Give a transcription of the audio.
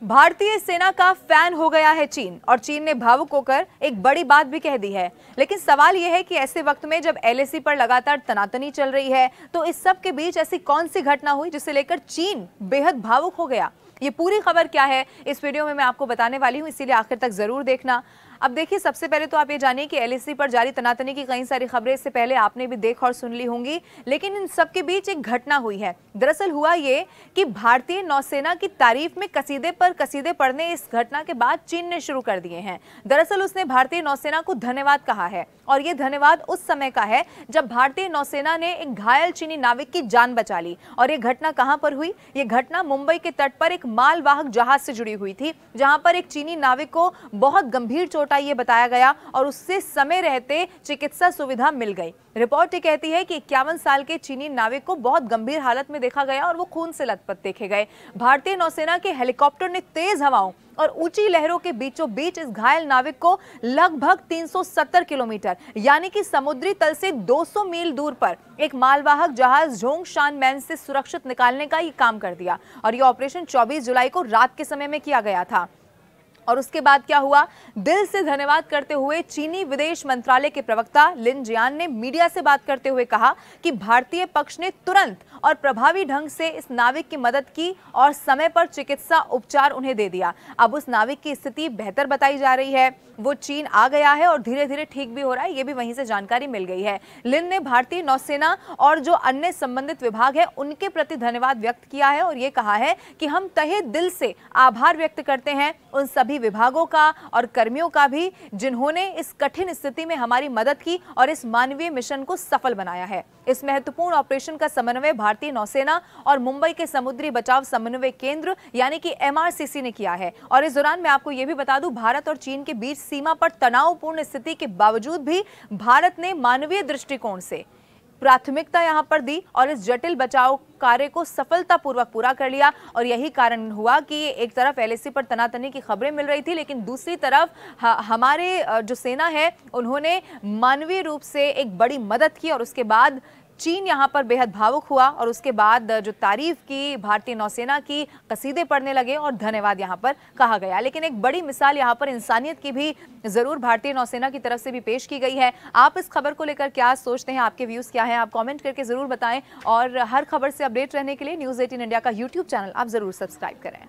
भारतीय सेना का फैन हो गया है चीन और चीन ने भावुक होकर एक बड़ी बात भी कह दी है। लेकिन सवाल यह है कि ऐसे वक्त में जब एलएसी पर लगातार तनातनी चल रही है तो इस सब के बीच ऐसी कौन सी घटना हुई जिसे लेकर चीन बेहद भावुक हो गया। ये पूरी खबर क्या है इस वीडियो में मैं आपको बताने वाली हूं, इसीलिए आखिर तक जरूर देखना। अब देखिए, सबसे पहले तो आप ये जानिए कि एलएसी पर जारी तनातनी की कई सारी खबरें इससे पहले आपने भी देख और सुन ली होंगी, लेकिन इन सब के बीच एक घटना हुई है। दरअसल हुआ ये कि भारतीय नौसेना की तारीफ में कसीदे पर कसीदे पढ़ने इस घटना के बाद चीन ने शुरू कर दिए हैं। दरअसल उसने भारतीय नौसेना को धन्यवाद कहा है और ये धन्यवाद उस समय का है जब भारतीय नौसेना ने एक घायल चीनी नाविक की जान बचा ली। और ये घटना कहां पर हुई? ये घटना मुंबई के तट पर एक मालवाहक जहाज से जुड़ी हुई थी, जहां पर एक चीनी नाविक को बहुत गंभीर चोट आई ये बताया गया और उससे समय रहते चिकित्सा सुविधा मिल गई। रिपोर्ट ये कहती है कि 51 साल के चीनी नाविक को बहुत गंभीर हालत में देखा गया और वो खून से लथपथ देखे गए। भारतीय नौसेना के हेलीकॉप्टर ने तेज हवाओं और ऊंची लहरों के बीचों बीच इस घायल नाविक को लगभग 370 किलोमीटर यानी कि समुद्री तल से 200 मील दूर पर एक मालवाहक जहाज झोंगशान मैन से सुरक्षित निकालने का ये काम कर दिया। और ये ऑपरेशन 24 जुलाई को रात के समय में किया गया था। और उसके बाद क्या हुआ? दिल से धन्यवाद करते हुए चीनी विदेश मंत्रालय के प्रवक्ता लिन जियान ने मीडिया से बात करते हुए कहा कि भारतीय पक्ष ने तुरंत और प्रभावी ढंग से इस नाविक की मदद की और समय पर चिकित्सा उपचार उन्हें दे दिया। अब उस नाविक की स्थिति बेहतर बताई जा रही है, वो चीन आ गया है और धीरे धीरे ठीक भी हो रहा है, ये भी वहीं से जानकारी मिल गई है। लिन ने भारतीय नौसेना और जो अन्य संबंधित विभाग है उनके प्रति धन्यवाद व्यक्त किया है और ये कहा है कि हम तहे दिल से आभार व्यक्त करते हैं उन सभी विभागों का और कर्मियों का भी जिन्होंने इस कठिन स्थिति में हमारी मदद की और इस मानवीय मिशन को सफल बनाया है। इस महत्वपूर्ण ऑपरेशन का समन्वय भारतीय नौसेना और मुंबई के समुद्री बचाव समन्वय केंद्र यानी कि एमआरसीसी ने किया है। और इस दौरान मैं आपको यह भी बता दूं, भारत और चीन के बीच सीमा पर तनावपूर्ण स्थिति के बावजूद भी भारत ने मानवीय दृष्टिकोण से प्राथमिकता यहां पर दी और इस जटिल बचाव कार्य को सफलतापूर्वक पूरा कर लिया। और यही कारण हुआ कि एक तरफ एलएसी पर तनातनी की खबरें मिल रही थी, लेकिन दूसरी तरफ हमारे जो सेना है उन्होंने मानवीय रूप से एक बड़ी मदद की और उसके बाद चीन यहां पर बेहद भावुक हुआ और उसके बाद जो तारीफ की भारतीय नौसेना की, कसीदे पढ़ने लगे और धन्यवाद यहां पर कहा गया। लेकिन एक बड़ी मिसाल यहां पर इंसानियत की भी जरूर भारतीय नौसेना की तरफ से भी पेश की गई है। आप इस खबर को लेकर क्या सोचते हैं, आपके व्यूज क्या हैं, आप कमेंट करके जरूर बताएं और हर खबर से अपडेट रहने के लिए न्यूज़ 18 इंडिया का यूट्यूब चैनल आप जरूर सब्सक्राइब करें।